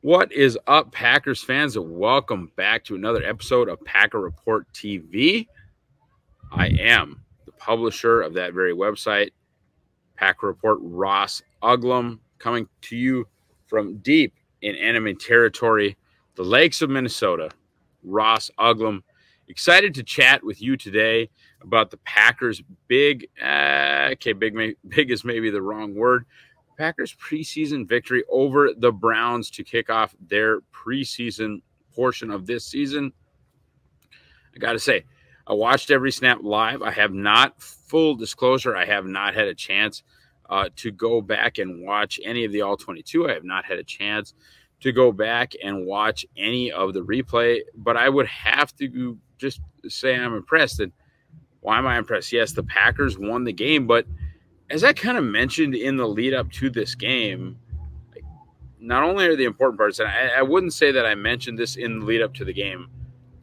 What is up, Packers fans, and welcome back to another episode of Packer Report TV. I am the publisher of that very website, Packer Report, Ross Uglem, coming to you from deep in enemy territory, the lakes of Minnesota. Ross Uglem, excited to chat with you today about the Packers' big is maybe the wrong word, Packers preseason victory over the Browns to kick off their preseason portion of this season. I got to say, I watched every snap live. I have not, full disclosure, I have not had a chance to go back and watch any of the All-22. I have not had a chance to go back and watch any of the replay, but I would have to just say I'm impressed. And why am I impressed? Yes, the Packers won the game, but as I kind of mentioned in the lead up to this game, not only are the important parts, and I wouldn't say that I mentioned this in the lead up to the game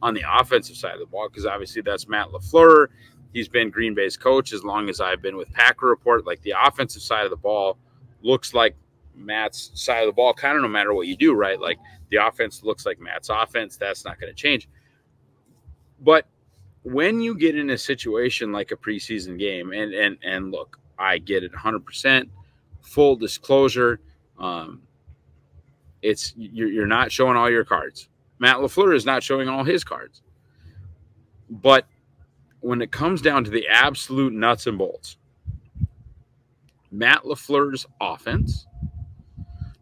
on the offensive side of the ball, because obviously that's Matt LaFleur. He's been Green Bay's coach as long as I've been with Packer Report. Like, the offensive side of the ball looks like Matt's side of the ball, kind of no matter what you do, right? Like, the offense looks like Matt's offense. That's not going to change. But when you get in a situation like a preseason game, and look, I get it 100%. Full disclosure, you're not showing all your cards. Matt LaFleur is not showing all his cards. But when it comes down to the absolute nuts and bolts, Matt LaFleur's offense,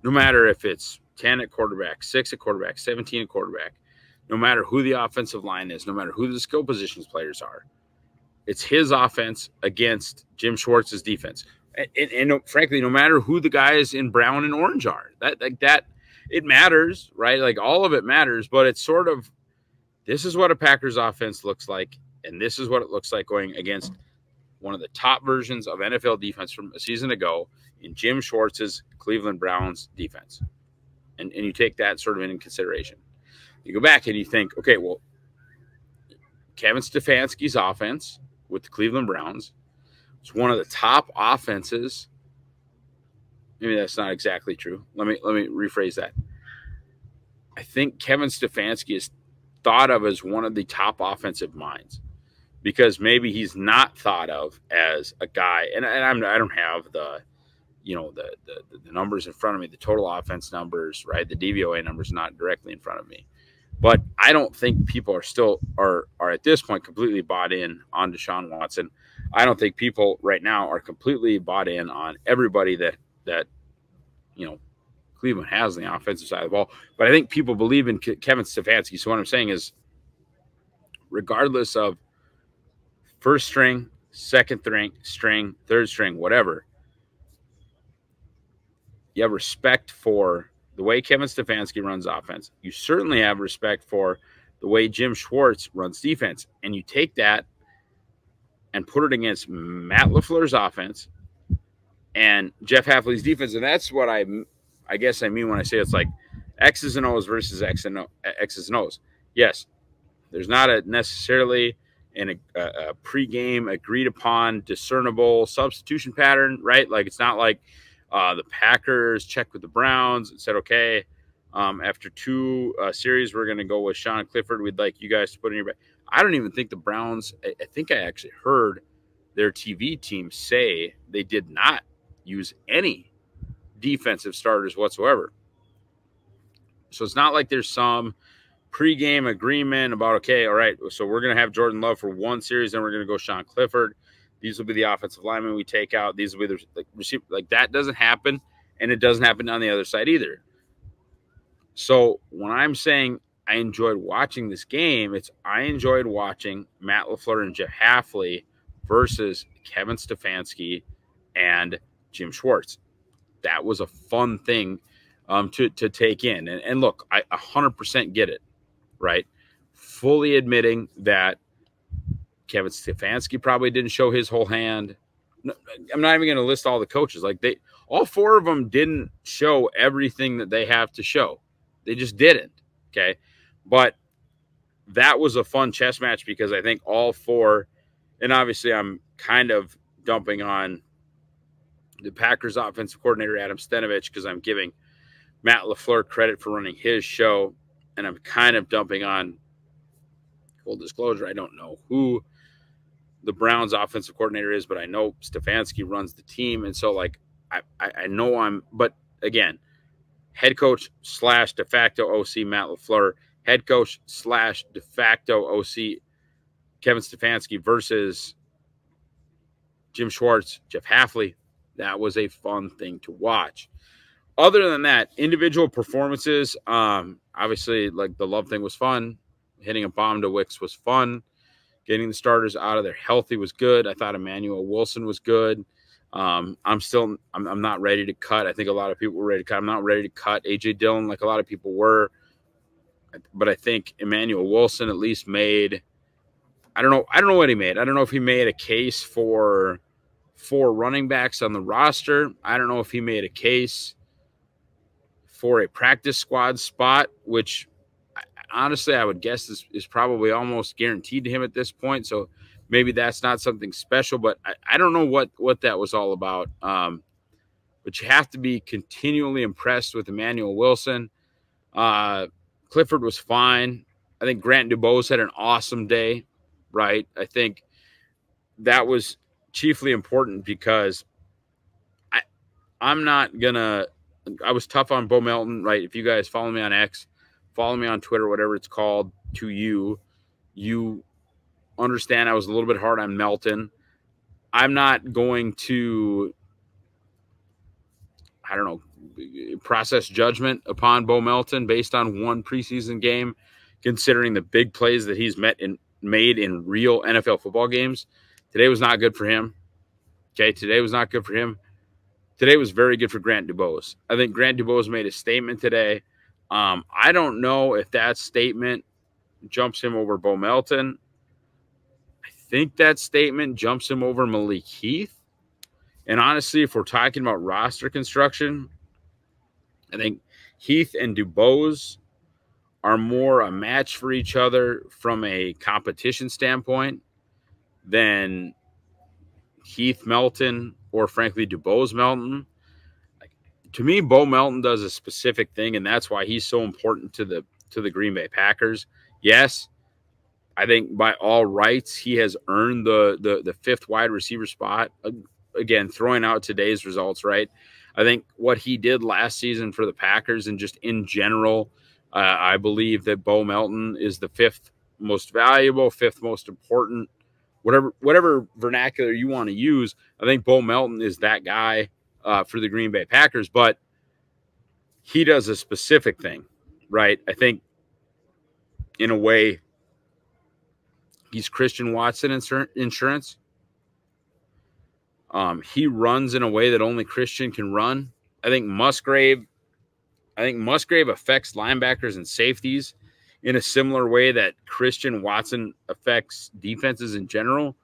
no matter if it's 10 at quarterback, 6 at quarterback, 17 at quarterback, no matter who the offensive line is, no matter who the skill positions players are, it's his offense against Jim Schwartz's defense. And frankly, no matter who the guys in brown and orange are, that it matters, right? Like, all of it matters, but it's sort of, this is what a Packers offense looks like, and this is what it looks like going against one of the top versions of NFL defense from a season ago in Jim Schwartz's Cleveland Browns defense. And you take that sort of into consideration. You go back and you think, okay, well, Kevin Stefanski's offense with the Cleveland Browns is one of the top offenses. Maybe that's not exactly true. Let me rephrase that. I think Kevin Stefanski is thought of as one of the top offensive minds, because maybe he's not thought of as a guy, and I don't have the numbers in front of me, the total offense numbers, right? The DVOA numbers not directly in front of me. But I don't think people are at this point completely bought in on Deshaun Watson. I don't think people right now are completely bought in on everybody that Cleveland has on the offensive side of the ball. But I think people believe in Kevin Stefanski. So what I'm saying is, regardless of first string, second string, third string, whatever, you have respect for the way Kevin Stefanski runs offense. You certainly have respect for the way Jim Schwartz runs defense. And you take that and put it against Matt LaFleur's offense and Jeff Hafley's defense. And that's what I guess I mean when I say it's like X's and O's versus X's and O's. Yes, there's not necessarily a pregame agreed upon discernible substitution pattern, right? Like, it's not like the Packers checked with the Browns and said, okay, after two series, we're going to go with Sean Clifford. We'd like you guys to put in your back. I don't even think the Browns, I think I actually heard their TV team say they did not use any defensive starters whatsoever. So it's not like there's some pregame agreement about, okay, all right, so we're going to have Jordan Love for one series, and we're going to go Sean Clifford. These will be the offensive linemen we take out. These will be the receiver. Like, that doesn't happen, and it doesn't happen on the other side either. So when I'm saying I enjoyed watching this game, I enjoyed watching Matt LaFleur and Jeff Hafley versus Kevin Stefanski and Jim Schwartz. That was a fun thing to take in. And look, I 100% get it, right? Fully admitting that Kevin Stefanski probably didn't show his whole hand. I'm not even going to list all the coaches. Like, all four of them didn't show everything that they have to show. They just didn't. Okay. But that was a fun chess match, because I think all four, and obviously I'm kind of dumping on the Packers offensive coordinator, Adam Stenavich, because I'm giving Matt LaFleur credit for running his show, and I'm kind of dumping on, full disclosure, I don't know who the Browns offensive coordinator is, but I know Stefanski runs the team. And so, like, I know but again, head coach / de facto OC Matt LaFleur, head coach / de facto OC Kevin Stefanski versus Jim Schwartz, Jeff Hafley. That was a fun thing to watch. Other than that, individual performances, obviously, like the Love thing was fun. Hitting a bomb to Wicks was fun. Getting the starters out of there healthy was good. I thought Emmanuel Wilson was good. I'm not ready to cut. I think a lot of people were ready to cut. I'm not ready to cut A.J. Dillon like a lot of people were. But I think Emmanuel Wilson at least made, I don't know what he made. I don't know if he made a case for 4 running backs on the roster. I don't know if he made a case for a practice squad spot, which honestly I would guess is probably almost guaranteed to him at this point. So maybe that's not something special, but I don't know what that was all about. But you have to be continually impressed with Emmanuel Wilson. Clifford was fine. I think Grant Dubose had an awesome day, right? I think that was chiefly important because I'm not going to – I was tough on Bo Melton, right? If you guys follow me on X, follow me on Twitter, whatever it's called, to you understand I was a little bit hard on Melton. I'm not going to, I don't know, process judgment upon Bo Melton based on one preseason game, considering the big plays that he's made in real NFL football games. Today was not good for him. Okay, today was not good for him. Today was very good for Grant Dubose. I think Grant Dubose made a statement today. I don't know if that statement jumps him over Bo Melton. I think that statement jumps him over Malik Heath. And honestly, if we're talking about roster construction, I think Heath and Dubose are more a match for each other from a competition standpoint than Heath Melton or, frankly, Dubose Melton. To me, Bo Melton does a specific thing, and that's why he's so important to the Green Bay Packers. Yes, I think by all rights he has earned the 5th wide receiver spot. Again, throwing out today's results, right? I think what he did last season for the Packers and just in general, I believe that Bo Melton is the 5th most valuable, 5th most important, whatever vernacular you want to use. I think Bo Melton is that guy for the Green Bay Packers, but he does a specific thing, right? I think in a way he's Christian Watson insurance. He runs in a way that only Christian can run. I think Musgrave affects linebackers and safeties in a similar way that Christian Watson affects defenses in general,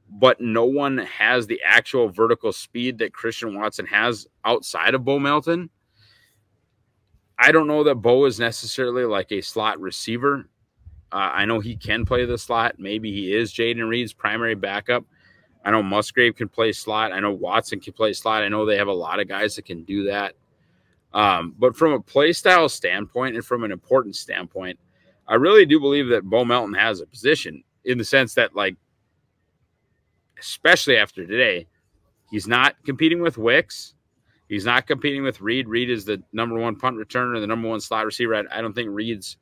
but no one has the actual vertical speed that Christian Watson has outside of Bo Melton. I don't know that Bo is necessarily like a slot receiver. I know he can play the slot. Maybe he is Jaden Reed's primary backup. I know Musgrave can play slot. I know Watson can play slot. I know they have a lot of guys that can do that. But from a play style standpoint and from an importance standpoint, I really do believe that Bo Melton has a position in the sense that, like, especially after today, he's not competing with Wicks. He's not competing with Reed. Reed is the #1 punt returner, the #1 slot receiver. I don't think Reed's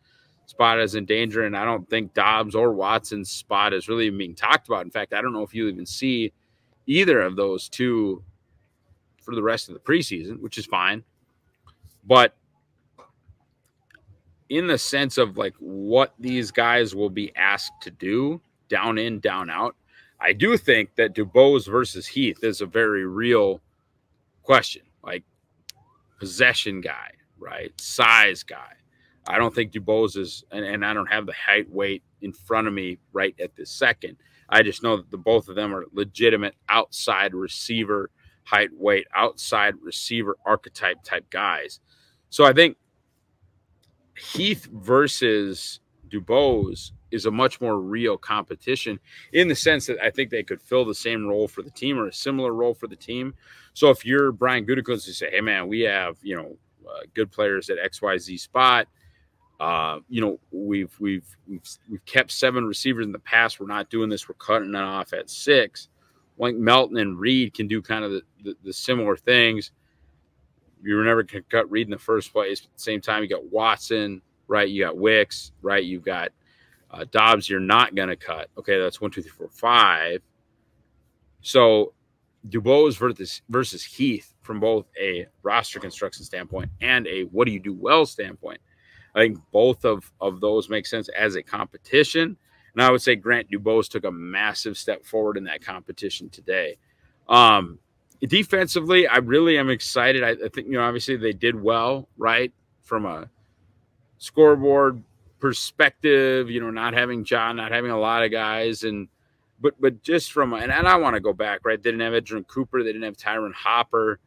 spot is in danger, and I don't think Dobbs or Watson's spot is really being talked about. In fact, I don't know if you even see either of those two for the rest of the preseason, which is fine. But in the sense of like what these guys will be asked to do, down in, down out, I do think that Dubose versus Heath is a very real question. Like, possession guy, right? Size guy. I don't think Dubose is, and I don't have the height weight in front of me right at this second. I just know that the both of them are legitimate outside receiver, height weight, outside receiver archetype type guys. So I think Heath versus Dubose is a much more real competition in the sense that I think they could fill the same role for the team or a similar role for the team. So if you're Brian Gutekunst, you say, hey, man, we have, good players at XYZ spot. You know, we've kept 7 receivers in the past. We're not doing this. We're cutting it off at 6. Like Melton and Reed can do kind of the similar things. You were never going to cut Reed in the first place. At the same time, you got Watson, right? You got Wicks, right? You've got Dobbs. You're not going to cut. Okay, that's 1, 2, 3, 4, 5. So Dubose versus Heath from both a roster construction standpoint and a what do you do well standpoint. I think both of those make sense as a competition. And I would say Grant Dubose took a massive step forward in that competition today. Defensively, I really am excited. I think, you know, obviously they did well, right? From a scoreboard perspective, you know, not having John, not having a lot of guys. But just from, and I want to go back, right? They didn't have Edgerrin Cooper. They didn't have Tyron Hopper.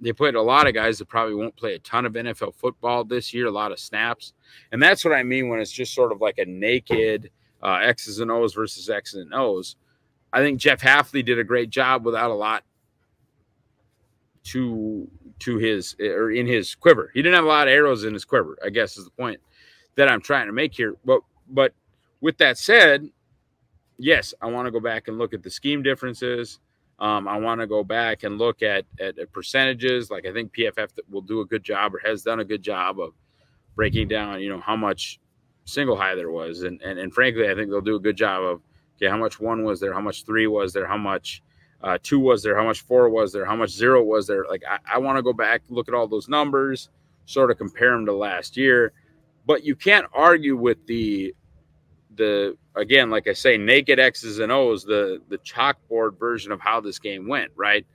They played a lot of guys that probably won't play a ton of NFL football this year, a lot of snaps. And that's what I mean when it's just sort of like a naked X's and O's versus X's and O's. I think Jeff Hafley did a great job without a lot to his or in his quiver. He didn't have a lot of arrows in his quiver, I guess is the point that I'm trying to make here. But with that said, yes, I want to go back and look at the scheme differences. I want to go back and look at percentages. Like I think PFF will do a good job or has done a good job of breaking down, you know, how much single high there was. And frankly, I think they'll do a good job of, okay, how much 1 was there, how much 3 was there, how much 2 was there, how much 4 was there, how much 0 was there. Like I want to go back, look at all those numbers, sort of compare them to last year. But you can't argue with the again, like I say, naked X's and O's, the chalkboard version of how this game went, right?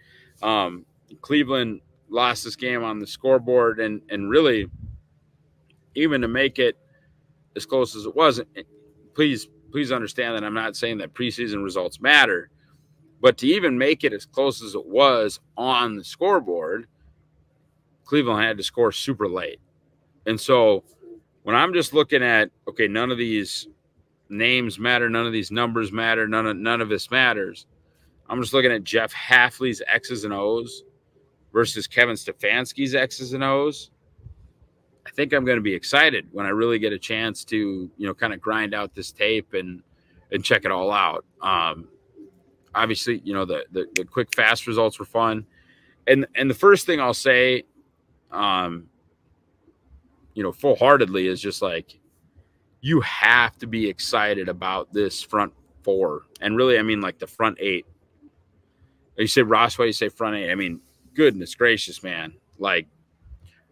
Cleveland lost this game on the scoreboard, and really, even to make it as close as it was, please understand that I'm not saying that preseason results matter, but to even make it as close as it was on the scoreboard, Cleveland had to score super late. And so when I'm just looking at, okay, none of these names matter, none of these numbers matter, none of this matters. I'm just looking at Jeff Hafley's X's and O's versus Kevin Stefanski's X's and O's. I think I'm going to be excited when I really get a chance to, you know, kind of grind out this tape and check it all out. Obviously, you know, the quick, fast results were fun. And the first thing I'll say, you know, full-heartedly is just like, you have to be excited about this front 4. And really, I mean, like the front 8. You say Rossway, you say front 8. I mean, goodness gracious, man. Like,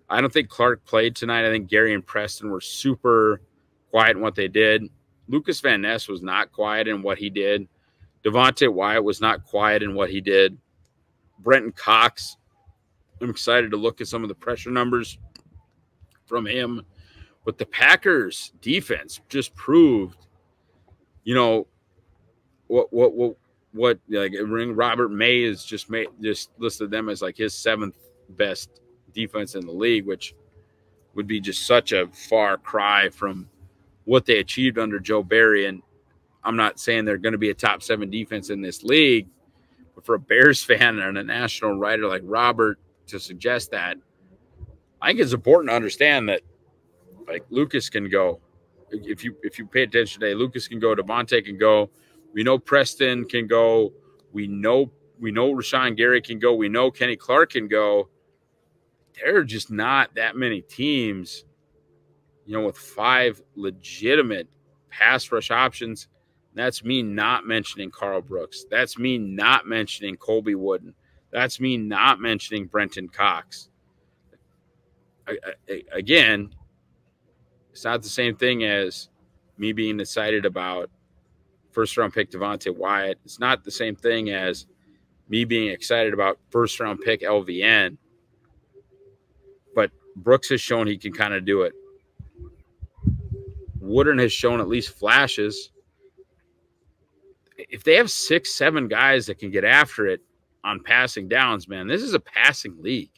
I don't think Clark played tonight. I think Gary and Preston were super quiet in what they did. Lucas Van Ness was not quiet in what he did. Devontae Wyatt was not quiet in what he did. Brenton Cox, I'm excited to look at some of the pressure numbers from him. But the Packers defense just proved, you know, what like Robert May is just listed them as like his 7th best defense in the league, which would be just such a far cry from what they achieved under Joe Barry. And I'm not saying they're going to be a top 7 defense in this league, but for a Bears fan and a national writer like Robert to suggest that, I think it's important to understand that, like, Lucas can go. If you pay attention today, Lucas can go. Devontae can go. We know Preston can go. We know Rashawn Gary can go. We know Kenny Clark can go. There are just not that many teams, you know, with 5 legitimate pass rush options. That's me not mentioning Carl Brooks. That's me not mentioning Colby Wooden. That's me not mentioning Brenton Cox. Again, it's not the same thing as me being excited about first-round pick Devontae Wyatt. It's not the same thing as me being excited about first-round pick LVN. But Brooks has shown he can kind of do it. Wooden has shown at least flashes. If they have 6, 7 guys that can get after it on passing downs, man, this is a passing league.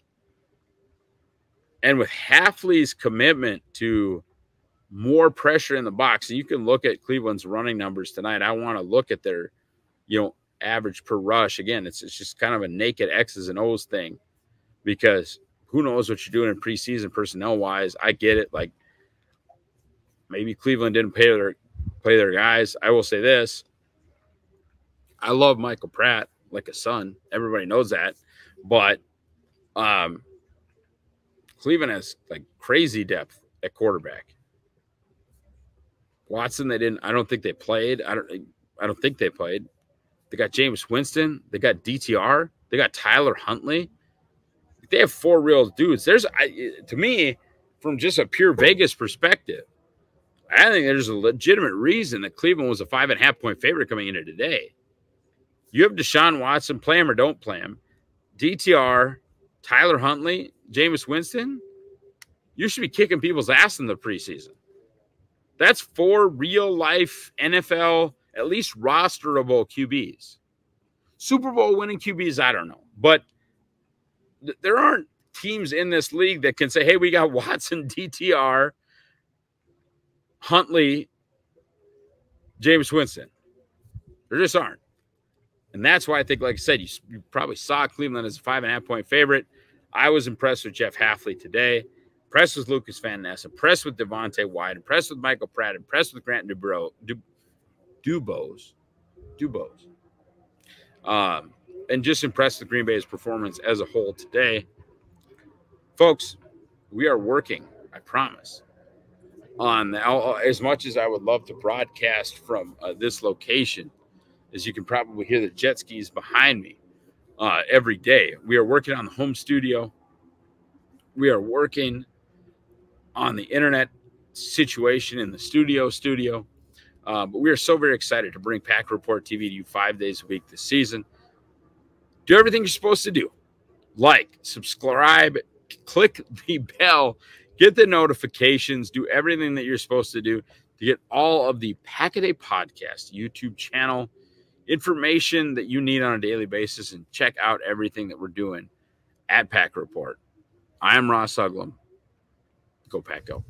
And with Hafley's commitment to more pressure in the box, and you can look at Cleveland's running numbers tonight. I want to look at their, you know, average per rush. Again, it's just kind of a naked X's and O's thing, because who knows what you're doing in preseason personnel-wise. I get it. Like, maybe Cleveland didn't play their guys. I will say this. I love Michael Pratt like a son. Everybody knows that. But Cleveland has like crazy depth at quarterback. Watson, I don't think they played. I don't think they played. They got Jameis Winston. They got DTR. They got Tyler Huntley. They have 4 real dudes. To me, from just a pure Vegas perspective, I think there's a legitimate reason that Cleveland was a 5.5-point favorite coming into today. You have Deshaun Watson, play him or don't play him. DTR, Tyler Huntley, Jameis Winston. You should be kicking people's ass in the preseason. That's 4 real-life NFL, at least rosterable QBs. Super Bowl winning QBs, I don't know. But there aren't teams in this league that can say, hey, we got Watson, DTR, Huntley, Jameis Winston. There just aren't. And that's why I think, like I said, you probably saw Cleveland as a 5.5-point favorite. I was impressed with Jeff Hafley today. Impressed with Lucas Van Ness. Impressed with Devontae White. Impressed with Michael Pratt. Impressed with Grant Dubose. And just impressed with Green Bay's performance as a whole today. Folks, we are working, I promise, on as much as I would love to broadcast from this location, as you can probably hear the jet skis behind me every day. We are working on the home studio. We are working on the internet situation in the studio. But we are so very excited to bring Pack Report TV to you 5 days a week this season. Do everything you're supposed to do. Like, subscribe, click the bell, get the notifications, do everything that you're supposed to do to get all of the Pack-A-Day Podcast YouTube channel information that you need on a daily basis, and check out everything that we're doing at Pack Report. I am Ross Uglem. Go Pack Go.